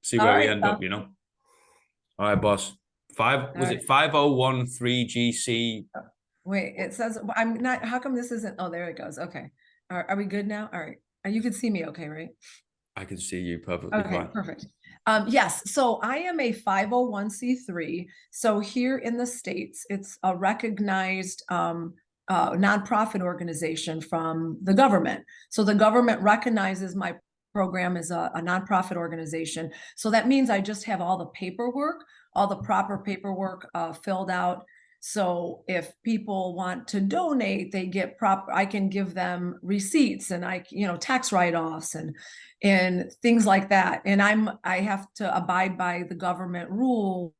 See All where we right, end pal. up, you know? All right, boss. All Was right. it 5013 GC? Wait, it says I'm not. How come this isn't? Oh, there it goes. Okay. Are we good now? All right. You can see me okay, right? I can see you perfectly Okay, fine. perfect. Yes, so I am a 501c3. So here in the States, it's a recognized nonprofit organization from the government. So the government recognizes my program as a nonprofit organization. So that means I just have all the paperwork, all the proper paperwork filled out. So if people want to donate, they get proper, I can give them receipts and tax write-offs and things like that. And I have to abide by the government rules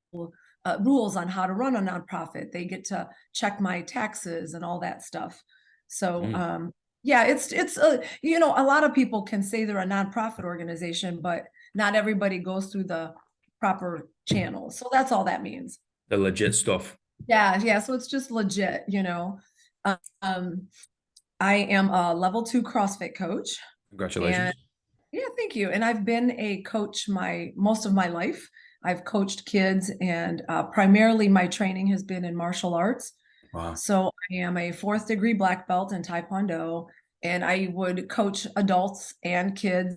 on how to run a nonprofit. They get to check my taxes and all that stuff. So Mm. yeah, it's a lot of people can say they're a nonprofit organization, but not everybody goes through the proper channels. So that's all that means. The legit stuff. Yeah. So it's just legit. Um, I am a level 2 CrossFit coach. And Congratulations. yeah, thank you. And I've been a coach most of my life. I've coached kids, and primarily my training has been in martial arts. Wow. So I am a 4th-degree black belt in Taekwondo, and I would coach adults and kids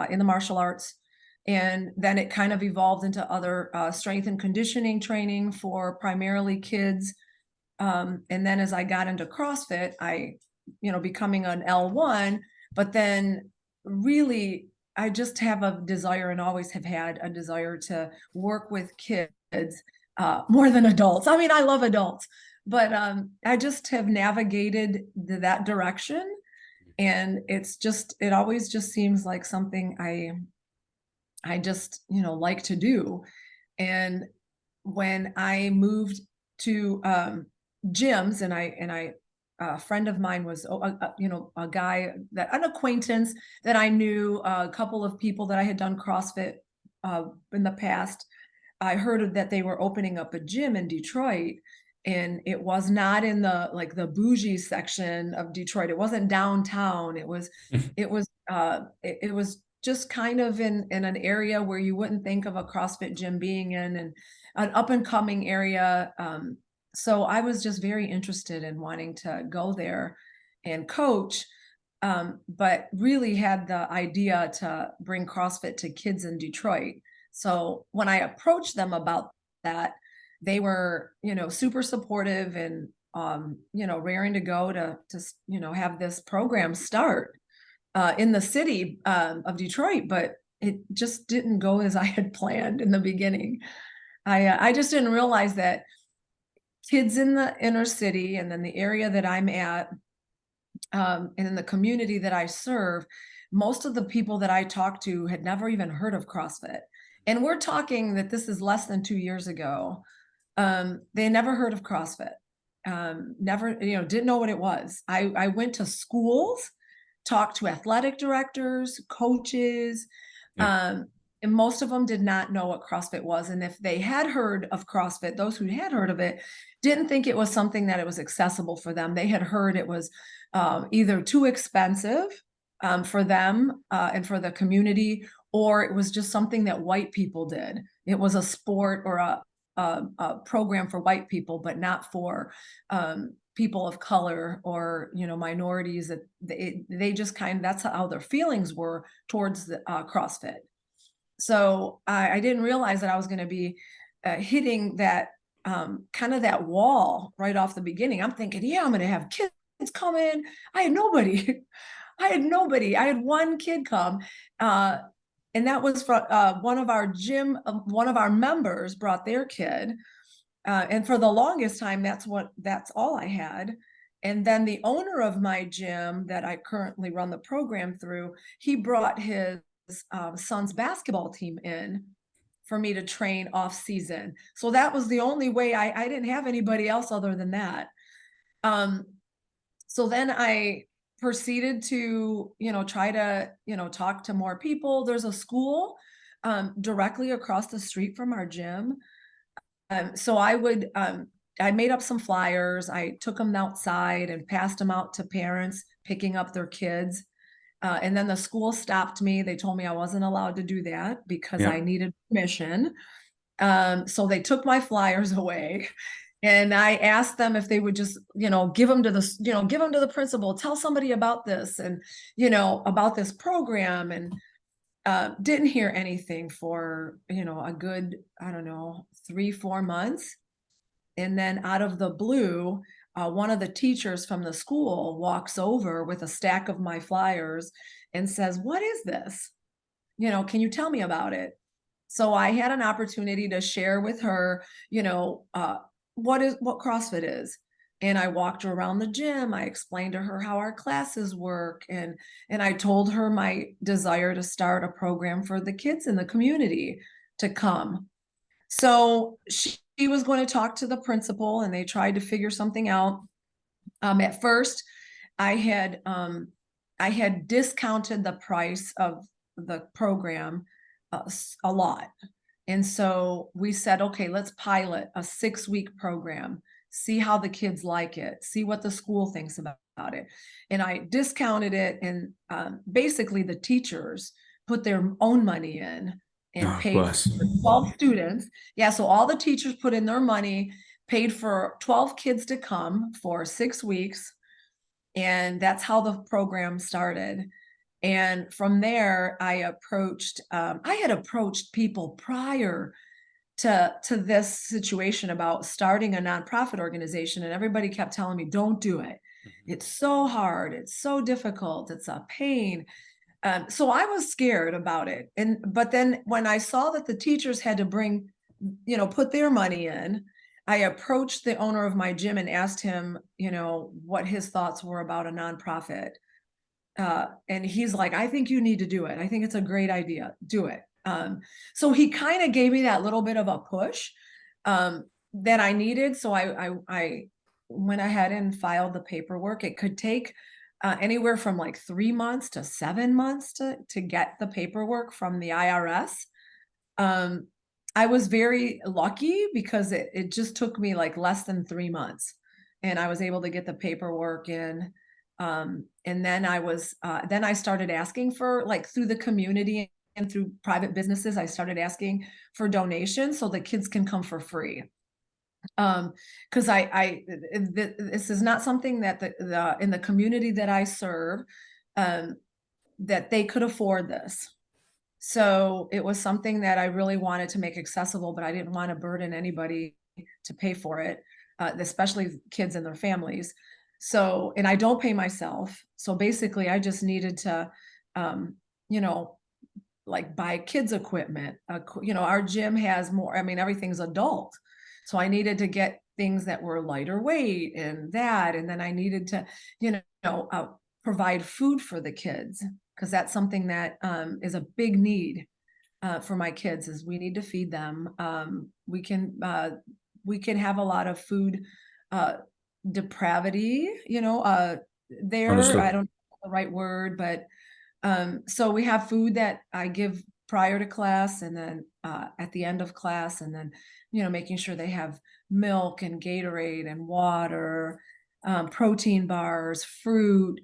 in the martial arts. And then it kind of evolved into other strength and conditioning training for primarily kids. And then as I got into CrossFit, becoming an L1, but then really I just have a desire and always have had a desire to work with kids more than adults. I mean, I love adults, but I just have navigated that direction. And it always just seems like something I just, like to do. And when I moved to gyms, and a friend of mine was, a guy an acquaintance that I knew, a couple of people that I had done CrossFit in the past. I heard that they were opening up a gym in Detroit, and it was not in the bougie section of Detroit. It wasn't downtown. It was just kind of in an area where you wouldn't think of a CrossFit gym being in, and an up and coming area. So I was just very interested in wanting to go there and coach, but really had the idea to bring CrossFit to kids in Detroit. So when I approached them about that, they were, super supportive and, raring to go to have this program start in the city of Detroit, but it just didn't go as I had planned in the beginning. I just didn't realize that kids in the inner city and then the area that I'm at, and in the community that I serve, most of the people that I talked to had never even heard of CrossFit. And we're talking that this is less than 2 years ago. They never heard of CrossFit. Never, didn't know what it was. I went to schools, talked to athletic directors, coaches, Yeah. um, and most of them did not know what CrossFit was. And if they had heard of CrossFit, those who had heard of it didn't think it was something that it was accessible for them. They had heard it was either too expensive for them and for the community, or it was just something that white people did. It was a sport or a program for white people, but not for people of color or minorities. That they just that's how their feelings were towards the CrossFit. So I didn't realize that I was going to be hitting that kind of that wall right off the beginning. I'm thinking, yeah, I'm going to have kids come in. I had nobody. I had nobody. I had one kid come. And that was from one of our gym, one of our members brought their kid. And for the longest time, that's all I had. And then the owner of my gym that I currently run the program through, he brought his son's basketball team in for me to train off season. So that was the only way. I didn't have anybody else other than that. So then I proceeded to, try to, talk to more people. There's a school directly across the street from our gym. So I made up some flyers. I took them outside and passed them out to parents picking up their kids. And then the school stopped me. They told me I wasn't allowed to do that because Yeah. I needed permission. So they took my flyers away. And I asked them if they would just, give them to the principal, tell somebody about this and, about this program. And didn't hear anything for, a good, I don't know, 3-4 months. And then out of the blue, one of the teachers from the school walks over with a stack of my flyers and says, "What is this? Can you tell me about it?" So I had an opportunity to share with her, what CrossFit is. And I walked her around the gym. I explained to her how our classes work. And I told her my desire to start a program for the kids in the community to come. So she was going to talk to the principal and they tried to figure something out. At first, I had discounted the price of the program a lot. And so we said, okay, let's pilot a 6-week program, see how the kids like it, see what the school thinks about it. And I discounted it. And basically the teachers put their own money in and paid for 12 students. Yeah. So all the teachers put in their money, paid for 12 kids to come for 6 weeks. And that's how the program started. And from there, I had approached people prior to this situation about starting a nonprofit organization. And everybody kept telling me, don't do it. It's so hard. It's so difficult. It's a pain. So I was scared about it. But then when I saw that the teachers had to put their money in, I approached the owner of my gym and asked him, what his thoughts were about a nonprofit. And he's like, I think you need to do it. I think it's a great idea. Do it. So he kind of gave me that little bit of a push that I needed. So I went ahead and filed the paperwork. It could take anywhere from like 3 months to 7 months to get the paperwork from the IRS. I was very lucky because it just took me like less than 3 months, and I was able to get the paperwork in. And then I started asking for, like, through the community and through private businesses, I started asking for donations so the kids can come for free. Because this is not something that in the community that I serve, that they could afford this. So it was something that I really wanted to make accessible, but I didn't want to burden anybody to pay for it, especially kids and their families. So, and I don't pay myself. So basically I just needed to, you know, like buy kids equipment. Our gym has more, I mean, everything's adult. So I needed to get things that were lighter weight and that. And then I needed to, provide food for the kids, because that's something that is a big need for my kids, is we need to feed them. We can have a lot of food depravity, there. I don't know the right word, but so we have food that I give prior to class, and then at the end of class, and then, making sure they have milk and Gatorade and water, protein bars, fruit,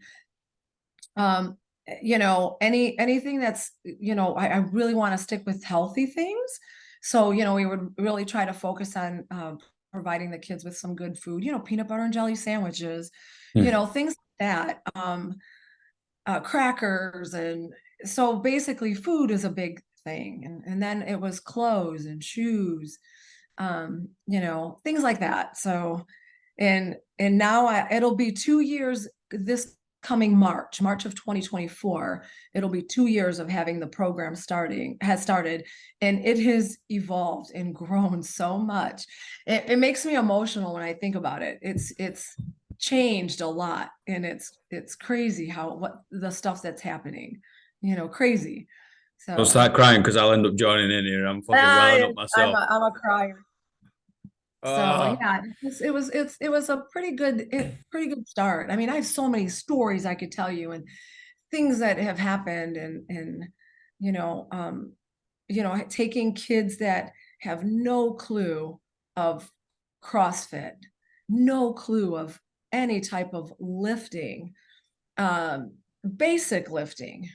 anything that's, I really want to stick with healthy things. So, we would really try to focus on providing the kids with some good food, peanut butter and jelly sandwiches, things like that. Crackers. And so basically food is a big thing. And then it was clothes and shoes, things like that. So, and now it'll be 2 years this coming March of 2024. It'll be 2 years of having the program has started, and it has evolved and grown so much. It makes me emotional when I think about it. It's changed a lot, and it's crazy what the stuff that's happening, crazy. So Don't start crying because I'll end up joining in here. I'm fucking welling up myself. I'm a crier. So Oh, yeah, it was a pretty good start. I mean, I have so many stories I could tell you, and things that have happened, and you know, um, taking kids that have no clue of CrossFit, no clue of any type of lifting, basic lifting,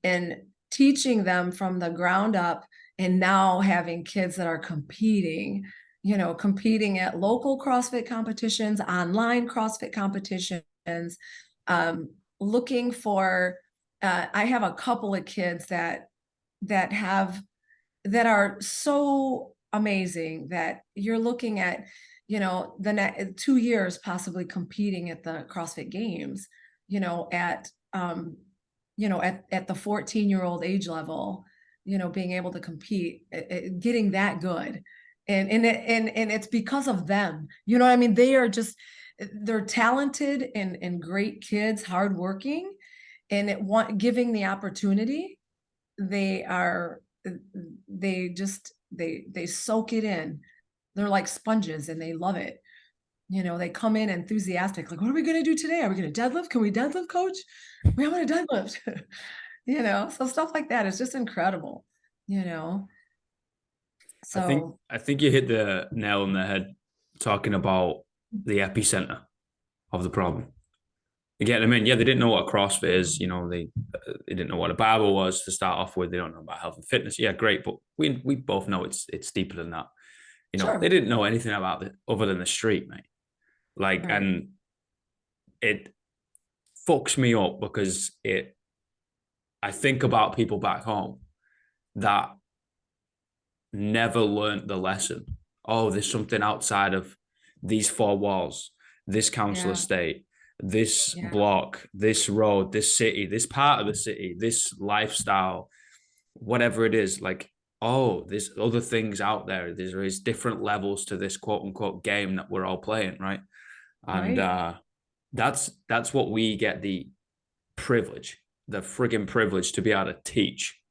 and teaching them from the ground up, and now having kids that are competing, competing at local CrossFit competitions, online CrossFit competitions, looking for, I have a couple of kids that are so amazing that you're looking at, the next 2 years possibly competing at the CrossFit Games, at at the 14-year-old age level, being able to compete, getting that good. And it's because of them. You know what I mean? They're talented and great kids, hardworking, and giving the opportunity. They are, they soak it in. They're like sponges and they love it. They come in enthusiastic, like, what are we going to do today? Are we going to deadlift? Can we deadlift, coach? We want to deadlift. So stuff like that is just incredible. I think So I think you hit the nail on the head talking about the epicenter of the problem. Again, I mean, yeah, they didn't know what a CrossFit is. They didn't know what a barbell was to start off with. They don't know about health and fitness. Yeah, great, but we both know it's deeper than that. sure. They didn't know anything about it other than the street, mate. Like, Right. and it fucks me up because I think about people back home that never learned the lesson. Oh, there's something outside of these four walls, this council Yeah. estate, this Yeah. block, this road, this city, this part of the city, this lifestyle, whatever it is. Like, oh, there's other things out there. There's different levels to this quote unquote game that we're all playing, right? And Right. that's what we get the friggin' privilege to be able to teach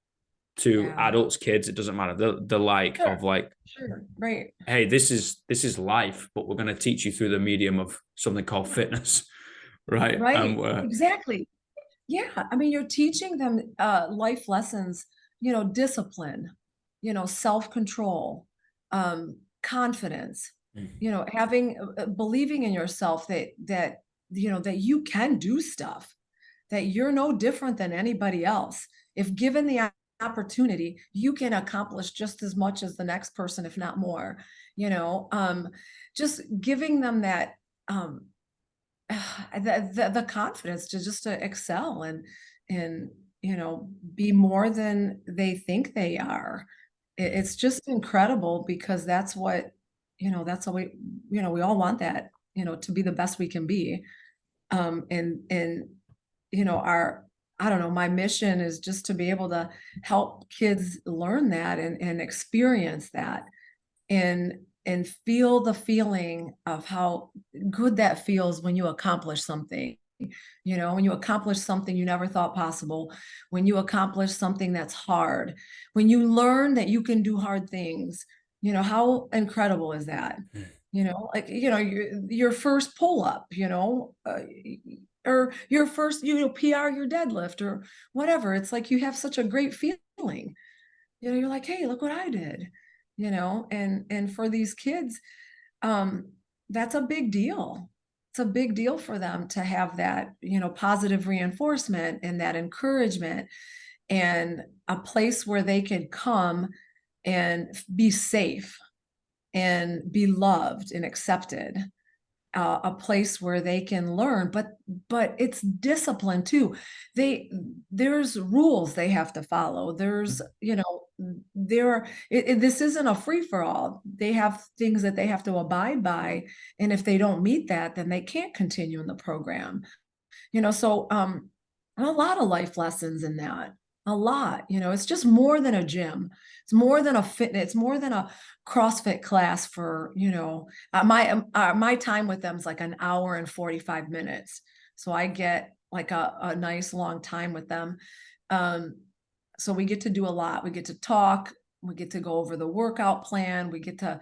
to Yeah. adults, kids. It doesn't matter. The like Sure. of like, Sure. Right. hey, this is life, but we're going to teach you through the medium of something called fitness, right? And Right. we're Exactly. Yeah. I mean, you're teaching them life lessons, discipline, self-control, confidence, having believing in yourself that you can do stuff, that you're no different than anybody else. If given the opportunity, you can accomplish just as much as the next person, if not more. Just giving them that the confidence to excel and be more than they think they are. It's just incredible, because that's what we all want, that to be the best we can be. And our, I don't know, my mission is just to be able to help kids learn that and experience that, and feel the feeling of how good that feels when you accomplish something. When you accomplish something you never thought possible, when you accomplish something that's hard, when you learn that you can do hard things, how incredible is that? Like, your first pull up, or your first, PR your deadlift or whatever. It's like you have such a great feeling. You're like, hey, look what I did. And for these kids, that's a big deal. It's a big deal for them to have that, positive reinforcement and that encouragement, and a place where they can come and be safe and be loved and accepted, a place where they can learn, but it's discipline too. There's rules they have to follow. There's, this isn't a free-for-all. They have things that they have to abide by, and if they don't meet that, then they can't continue in the program. So a lot of life lessons in that. A lot. It's just more than a gym. It's more than a fitness. It's more than a CrossFit class for, my time with them is like an hour and 45 minutes. So I get like a nice long time with them. So we get to do a lot. We get to talk. We get to go over the workout plan. We get to,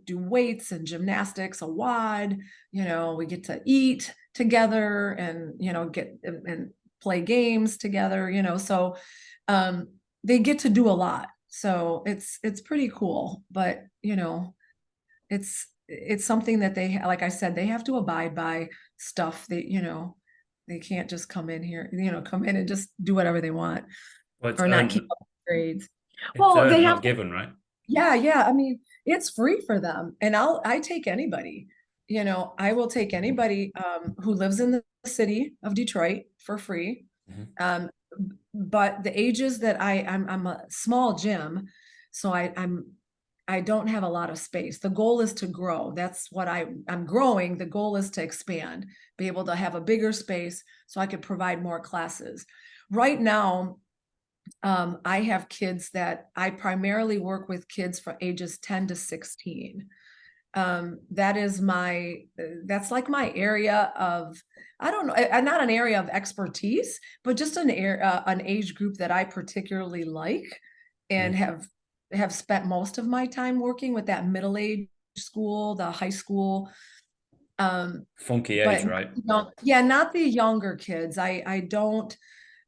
do weights and gymnastics, a WOD. We get to eat together and, get and play games together. So they get to do a lot. So it's pretty cool. But it's something that they, like I said, they have to abide by stuff that They can't just come in here, come in and just do whatever they want Well, it's or not keep earned, up with grades. it's Well, they earned, have not given, right? yeah, yeah. I mean, it's free for them. And I take anybody. I will take anybody who lives in the city of Detroit for free. Mhm. Um, but the ages that I'm a small gym, so I don't have a lot of space. The goal is to grow. That's what I'm growing. The goal is to expand, be able to have a bigger space so I could provide more classes. Right now, I have kids that I primarily work with kids for ages 10 to 16. That is that's like my area of, I don't know, not an area of expertise, but just an age group that I particularly like and Mhm. have spent most of my time working with that middle age school, the high school. Funky age, But right? yeah, not the younger kids. I don't,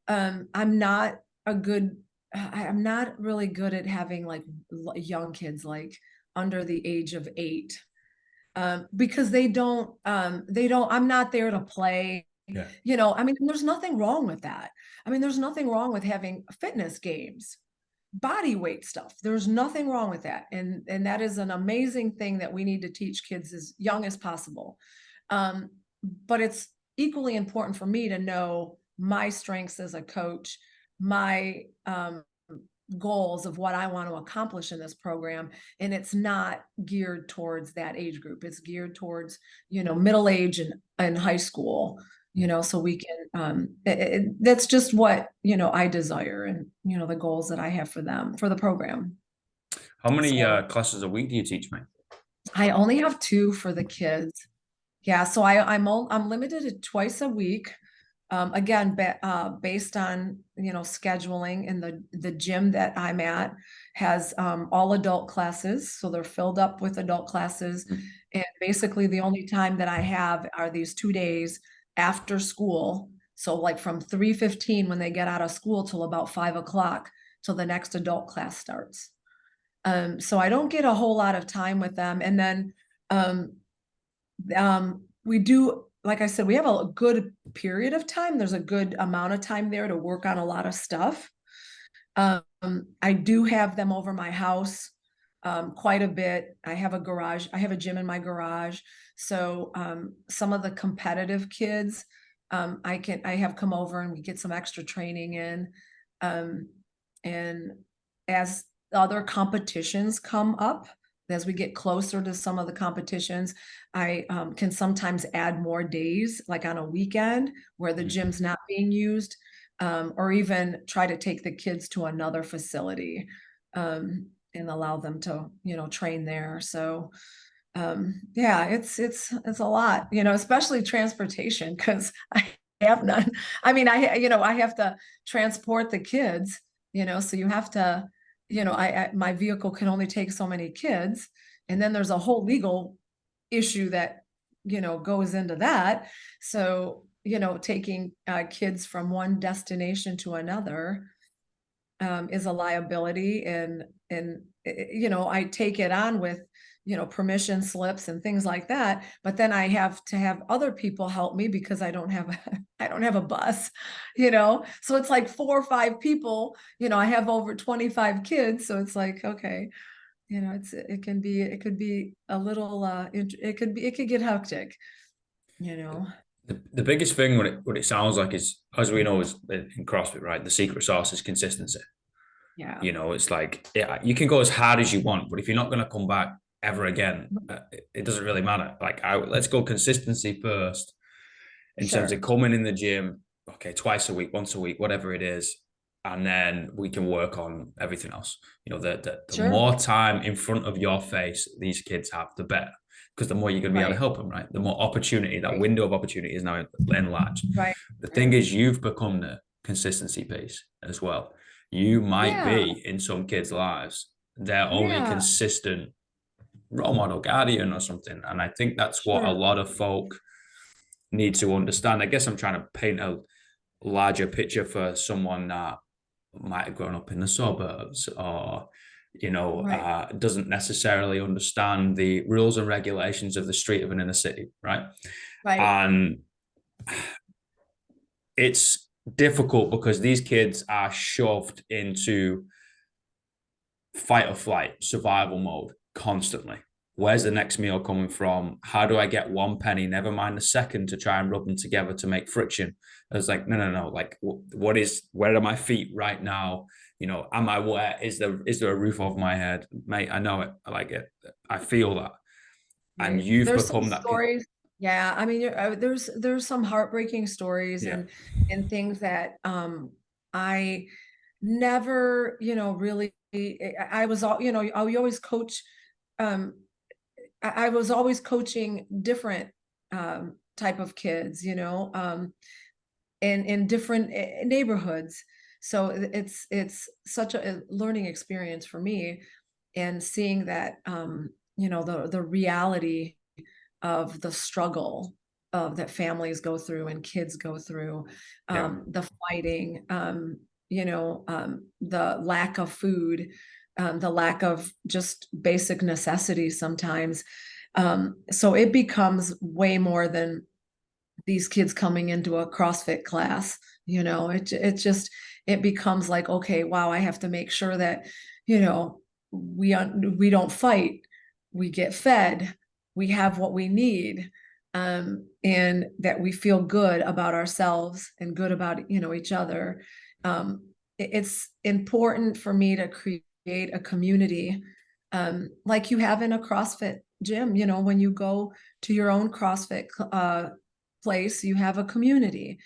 I'm not a good, I'm not really good at having like young kids, like under the age of 8, because I'm not there to play. Yeah. I mean, there's nothing wrong with that. I mean, there's nothing wrong with having fitness games, body weight stuff. There's nothing wrong with that. And that is an amazing thing that we need to teach kids as young as possible. Um, but it's equally important for me to know my strengths as a coach, my goals of what I want to accomplish in this program. And it's not geared towards that age group. It's geared towards, middle age and high school, so we can, that's just what, I desire and, the goals that I have for them, for the program. How many So classes a week do you teach, mate? I only have 2 for the kids. Yeah, so I'm limited to twice a week. Again, based on scheduling, and the gym that I'm at has all adult classes, so they're filled up with adult classes. Mhm. And basically, the only time that I have are these 2 days after school. So like from 3:15 when they get out of school till about 5 o'clock till the next adult class starts. So I don't get a whole lot of time with them, and then um, we do, like I said, we have a good period of time. There's a good amount of time there to work on a lot of stuff. I do have them over my house quite a bit. I have a garage. I have a gym in my garage. So some of the competitive kids, I have come over and we get some extra training in. Um, and as other competitions come up, as we get closer to some of the competitions, I can sometimes add more days, like on a weekend where the Mhm. gym's not being used, or even try to take the kids to another facility and allow them to, train there. So yeah, it's a lot, especially transportation because I have none. I mean, I have to transport the kids, so you have to, my vehicle can only take so many kids, and then there's a whole legal issue that goes into that. So taking kids from one destination to another is a liability, and I take it on with permission slips and things like that, but then I have to have other people help me because I don't have I don't have a bus, so it's like 4 or 5 people. I have over 25 kids, so it's like, okay, it could be a little it could get hectic, you know The biggest thing what it sounds like is, as we know, is in CrossFit, right? The secret sauce is consistency. yeah, It's like, yeah, you can go as hard as you want, but if you're not going to come back ever again, it doesn't really matter. Like, let's go consistency first in terms of sure, coming in the gym, okay, twice a week, once a week, whatever it is, and then we can work on everything else. The sure, more time in front of your face these kids have, the better, because the more you're going to be able to right, help them, right? The more opportunity, that right, window of opportunity is now enlarged. right, The thing right. is, you've become the consistency piece as well. You might Yeah, be in some kids' lives their only yeah, consistent role model, guardian, or something. And I think that's what a sure, lot of folk need to understand. I guess I'm trying to paint a larger picture for someone that might have grown up in the suburbs, or right, doesn't necessarily understand the rules and regulations of the street of an inner city, right? right, And it's difficult because these kids are shoved into fight or flight survival mode constantly. Where's the next meal coming from? How do I get one penny, never mind the second, to try and rub them together to make friction? I was like, no. Like, where are my feet right now? Am I wet? Is there a roof over my head? Mate, I know it. I like it. I feel that. And Right. you've There's some become that kid. stories. Yeah, I mean, there's some heartbreaking stories Yeah. and things that I never, really. I was all, I always coach. Um, I was always coaching different type of kids, in different neighborhoods. So it's such a learning experience for me, and seeing that the reality of the struggle of that families go through and kids go through, Yeah. the fighting, the lack of food, the lack of just basic necessities sometimes. So it becomes way more than these kids coming into a CrossFit class. It becomes like, okay, wow, I have to make sure that, we don't fight, we get fed, we have what we need, and that we feel good about ourselves and good about, each other. It's important for me to create a community, like you have in a CrossFit gym. When you go to your own CrossFit place, you have a community,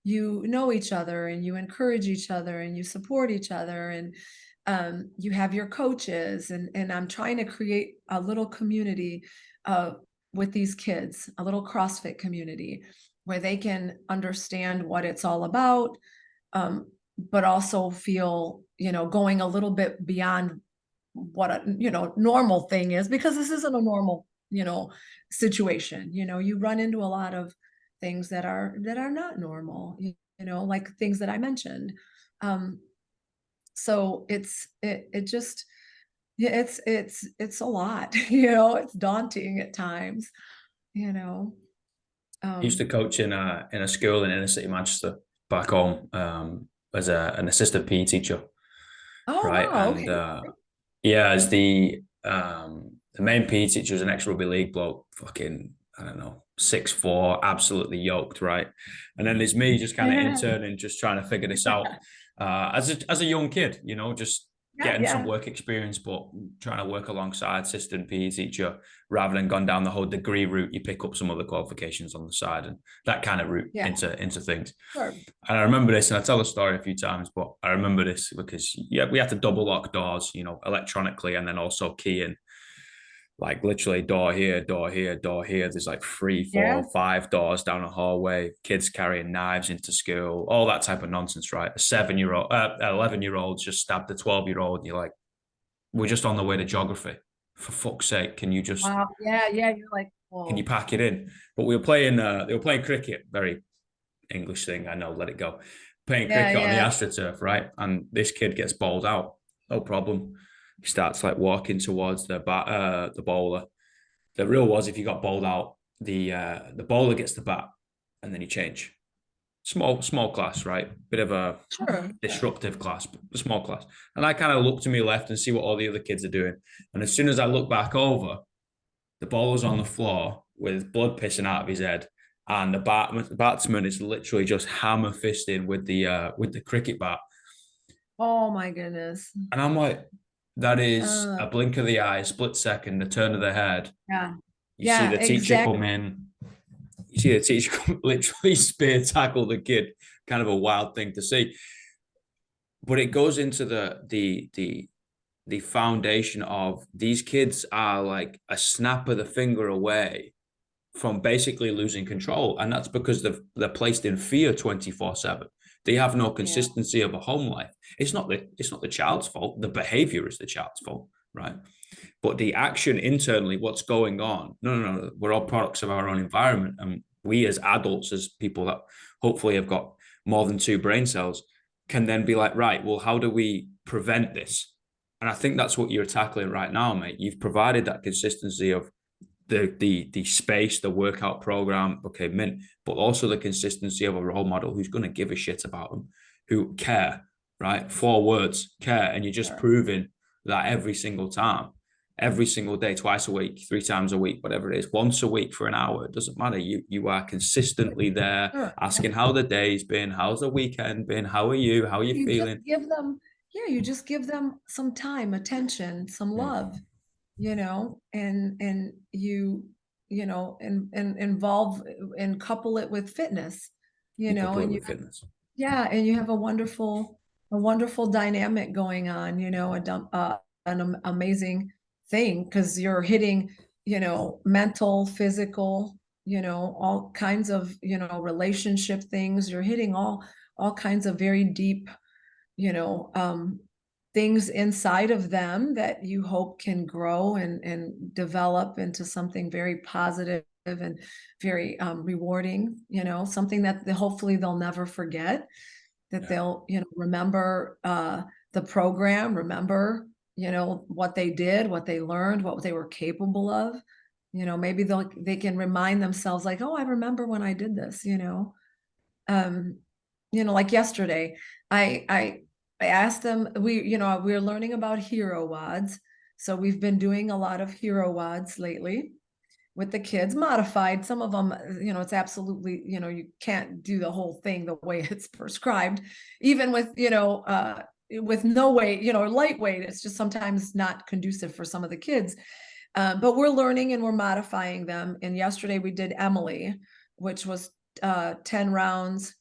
you know each other, and you encourage each other, and you support each other, and you have your coaches, and I'm trying to create a little community with these kids, a little CrossFit community where they can understand what it's all about, but also feel, going a little bit beyond what a normal thing is, because this isn't a normal situation. You run into a lot of things that are not normal, like things that I mentioned. So it just, yeah, it's a lot. It's daunting at times, you know I used to um coach in a school in inner city Manchester back home, as an assistant PE teacher, oh right? wow, And okay. yeah, as the main PE teacher was an ex-rugby league bloke, fucking, I don't know, 6'4", absolutely yoked, right? And then there's me just kind of Yeah, interning, just trying to figure this out, as a young kid, just yeah, getting some yeah, work experience, but trying to work alongside assistant PE teacher rather than gone down the whole degree route. You pick up some other qualifications on the side and that kind of route yeah, into things. sure. And I remember this, and I tell the story a few times, but I remember this because, yeah, we had to double lock doors, electronically, and then also key in, like, literally door here, door here, door here. There's like three, Yeah, four, five doors down a hallway. Kids carrying knives into school, all that type of nonsense, right? A 7-year-old, 11-year-old just stabbed a 12-year-old. And you're like, we're just on the way to geography. For fuck's sake, wow, yeah, yeah, you're like, can you whoa. pack it in? But we were playing. They were playing cricket. Very English thing, I know. Let it go. Playing Yeah, cricket on the yeah, AstroTurf, right? And this kid gets bowled out. No problem. He starts like walking towards the bowler. The rule was, if you got bowled out, the bowler gets the bat, and then you change. Small class, right? Bit of a sure. disruptive class, but a small class. And I kind of look to my left and see what all the other kids are doing. And as soon as I look back over, the ball was on the floor with blood pissing out of his head, and the batsman is literally just hammer fisting with the cricket bat. Oh my goodness. And I'm like, that is uh a blink of the eye, split second, a turn of the head. yeah, You see yeah, the teacher exactly. come in. You see the teacher literally spear tackle the kid. Kind of a wild thing to see. But it goes into the foundation of, these kids are like a snap of the finger away from basically losing control. And that's because they're placed in fear 24/7. They have no Yeah, consistency of a home life. It's not the child's fault. The behavior is the child's fault, right? But the action internally, what's going on? No. We're all products of our own environment. And we as adults, as people that hopefully have got more than two brain cells, can then be like, right, well, how do we prevent this? And I think that's what you're tackling right now, mate. You've provided that consistency of the space, the workout program, okay, but also the consistency of a role model who's going to give a shit about them, who care, right? 4 words, care. And you're just Sure. proving that every single time, every single day, twice a week, 3 times a week, whatever it is, once a week for an hour. It doesn't matter. You are consistently there, Sure. asking how the day's been, how's the weekend been, how are you, how are you You just feeling? give them, yeah, you just give them some time, attention, some love, Mm. and and involve and couple it with fitness, You couple it and with fitness. yeah, and you have a wonderful dynamic going on, amazing thing because you're hitting, mental, physical, all kinds of, relationship things. You're hitting all kinds of very deep, you know, um, things inside of them that you hope can grow and develop into something very positive and very rewarding, something that hopefully they'll never forget, that Yeah. they'll, remember the program, remember, what they did, what they learned, what they were capable of. Maybe they can remind themselves like, oh, I remember when I did this, um, like yesterday, I I I asked them, we're learning about hero wads. So we've been doing a lot of hero wads lately with the kids, modified. Some of them, it's absolutely, you can't do the whole thing the way it's prescribed, even with no weight, lightweight. It's just sometimes not conducive for some of the kids. But we're learning and we're modifying them. And yesterday we did Emily, which was 10 rounds,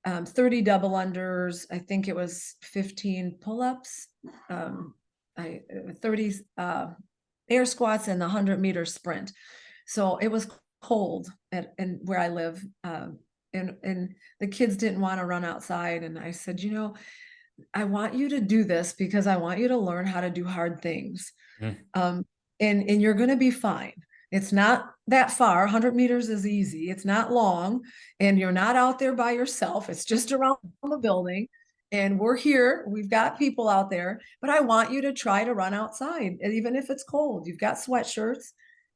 30 double unders. I think it was 15 pull-ups, 30 air squats, and the 100-meter sprint. So it was cold and where I live, and the kids didn't want to run outside. And I said, I want you to do this because I want you to learn how to do hard things. Mm. Um, and you're going to be fine. It's not that far. 100 meters is easy. It's not long, and you're not out there by yourself. It's just around the building. And we're here. We've got people out there, but I want you to try to run outside, even if it's cold. You've got sweatshirts.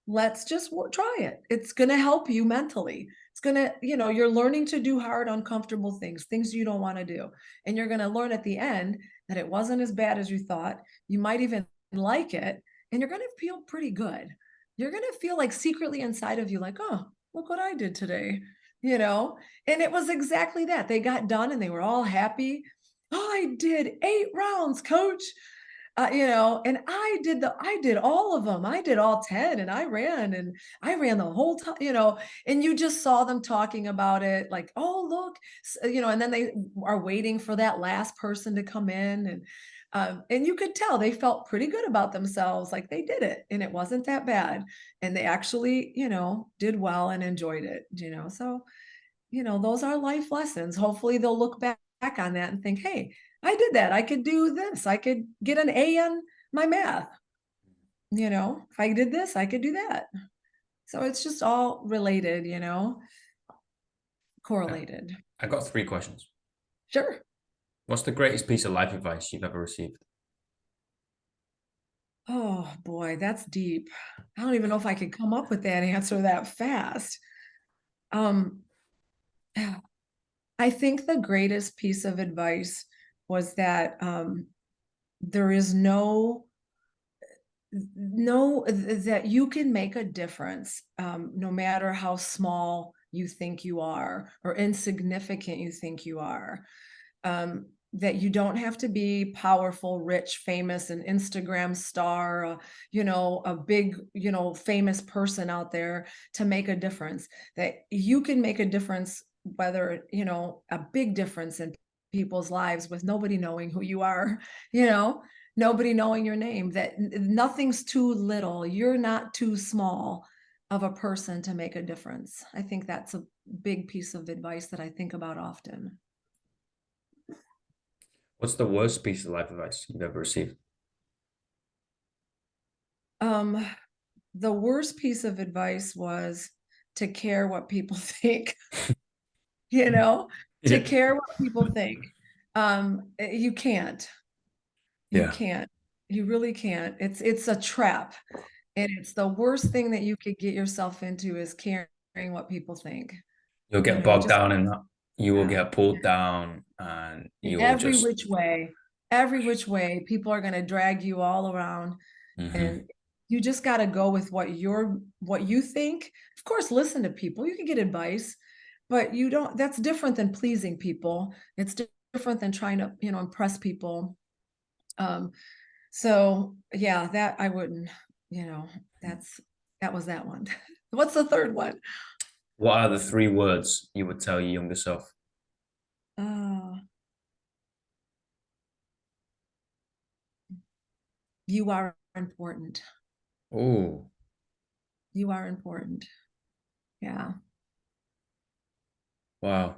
Let's just try it. It's going to help you mentally. It's going to, you're learning to do hard, uncomfortable things you don't want to do. And you're going to learn at the end that it wasn't as bad as you thought. You might even like it, and you're going to feel pretty good. You're going to feel like secretly inside of you, like, oh, look what I did today, And it was exactly that. They got done and they were all happy. Oh, I did 8 rounds, coach. And I did all of them. I did all 10, and I ran the whole time, and you just saw them talking about it like, oh, look, and then they are waiting for that last person to come in. And you could tell they felt pretty good about themselves, like they did it and it wasn't that bad. And they actually, did well and enjoyed it, So, those are life lessons. Hopefully they'll look back on that and think, hey, I did that. I could do this. I could get an A on my math. If I did this, I could do that. So it's just all related, Yeah. correlated. I got 3 questions. Sure. What's the greatest piece of life advice you've ever received? Oh boy, that's deep. I don't even know if I could come up with that answer that fast. Um, I think the greatest piece of advice was that there is that you can make a difference, no matter how small you think you are or insignificant you think you are. That you don't have to be powerful, rich, famous, an Instagram star, a big, famous person out there to make a difference. That you can make a difference, whether, a big difference in people's lives with nobody knowing who you are, you know, nobody knowing your name, that nothing's too little. You're not too small of a person to make a difference. I think that's a big piece of advice that I think about often. What's the worst piece of life advice you've ever received? Um, the worst piece of advice was to care what people think, you know, to Yeah. care what people think. You can't, you Yeah. can't, you really can't. It's a trap. And it's the worst thing that you could get yourself into is caring what people think. You'll You get know, you bogged just, down in that. You will yeah, get pulled down, and in you will just. every which way, people are going to drag you all around. Mhm. And you just got to go with what you think. Of course, listen to people. You can get advice, but you don't, that's different than pleasing people. It's different than trying to, impress people. Um, so yeah, that I wouldn't, you know, that's that was that one. What's the third one? What are the three words you would tell your younger self? Uh, you are important. Oh, You are important. Yeah. wow.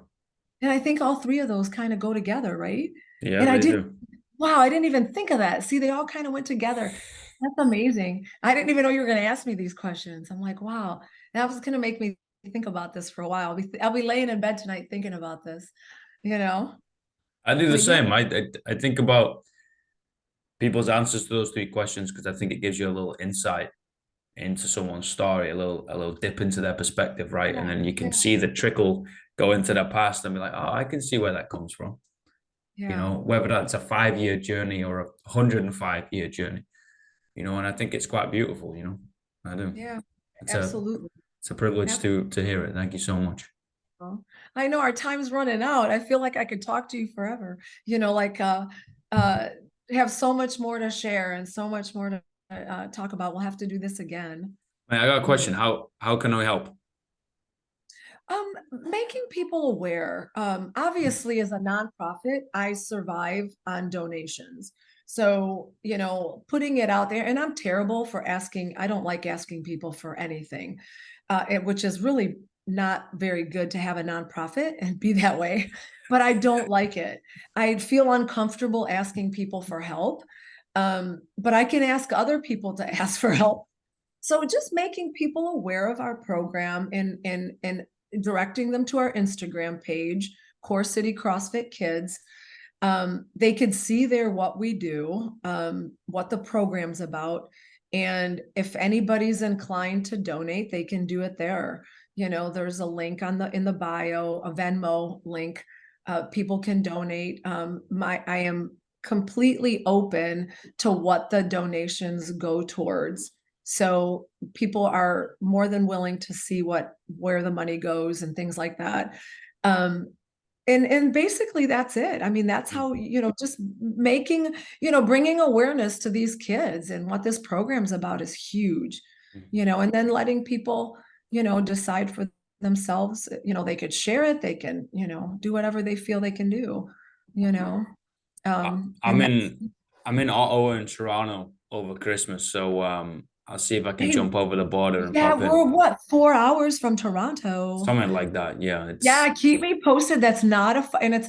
And I think all three of those kind of go together, right? Yeah, And they do. wow, I didn't even think of that. See, they all kind of went together. That's amazing. I didn't even know you were going to ask me these questions. I'm like, wow, that was going to make me think about this for a while. I'll be laying in bed tonight thinking about this, you know? I do the But yeah, same. I think about people's answers to those three questions because I think it gives you a little insight into someone's story, a little dip into their perspective, right? And yeah, then you can yeah, see the trickle go into their past and be like, oh, I can see where that comes from. yeah, Whether that's a 5 year journey or a 105-year journey, and I think it's quite beautiful, I do. yeah, It's a absolutely. it's a privilege Absolutely. to hear it. Thank you so much. I know our time's running out. I feel like I could talk to you forever, like uh, have so much more to share and so much more to talk about. We'll have to do this again. Mate, I got a Yeah. question. How can I help? Making people aware. Obviously, as a nonprofit, I survive on donations. So, putting it out there, and I'm terrible for asking, I don't like asking people for anything, which is really not very good to have a nonprofit and be that way, but I don't like it. I feel uncomfortable asking people for help, but I can ask other people to ask for help. So just making people aware of our program and directing them to our Instagram page, Core City CrossFit Kids. They could see there what we do, what the program's about. And if anybody's inclined to donate, they can do it there. There's a link in the bio, a Venmo link. People can donate. I am completely open to what the donations go towards. So people are more than willing to see where the money goes and things like that. Um, and basically that's it. I mean, that's how, just making, bringing awareness to these kids and what this program's about is huge, and then letting people, decide for themselves. They could share it, they can, do whatever they feel they can do, you know. I, I'm And that's in I'm in Ottawa and Toronto over Christmas, so I'll see if I can jump over the border and yeah, pop in. we're what, 4 hours from Toronto. Something like that. Yeah, Yeah, it's keep me posted. That's not and it's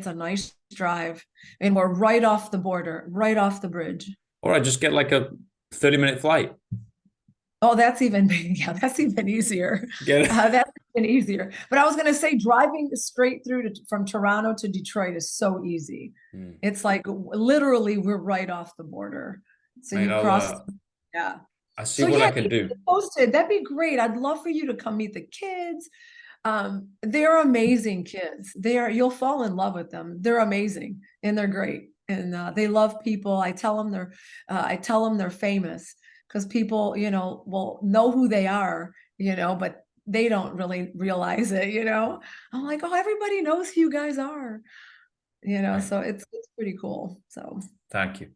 a nice drive. And we're right off the border, right off the bridge. all right. Just get like a 30-minute flight. Oh, that's even, yeah, that's even easier. Get it. That's even easier. But I was going to say driving straight from Toronto to Detroit is so easy. Hmm. It's like literally we're right off the border. So Mate, you cross, yeah. I'll see So what I yeah, can keep do. me posted. That'd be great. I'd love for you to come meet the kids. They're amazing kids. You'll fall in love with them. They're amazing and they're great. And they love people. I tell them they're famous because people, will know who they are, but they don't really realize it. I'm like, oh, everybody knows who you guys are, Right. so it's pretty cool. So Thank you.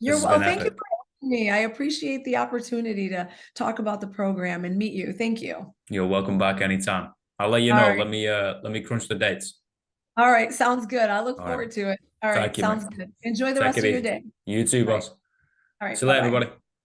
This has well, been thank you epic. for having me. I appreciate the opportunity to talk about the program and meet you. Thank you. You're welcome back anytime. I'll let you All know. right. Let me crunch the dates. All right. Sounds good. I look All right. forward to it. All right. Thank you, mate. Sounds good. Enjoy the Take rest it of your easy. day. You too, All right. boss. All right. See you later, Bye-bye. everybody.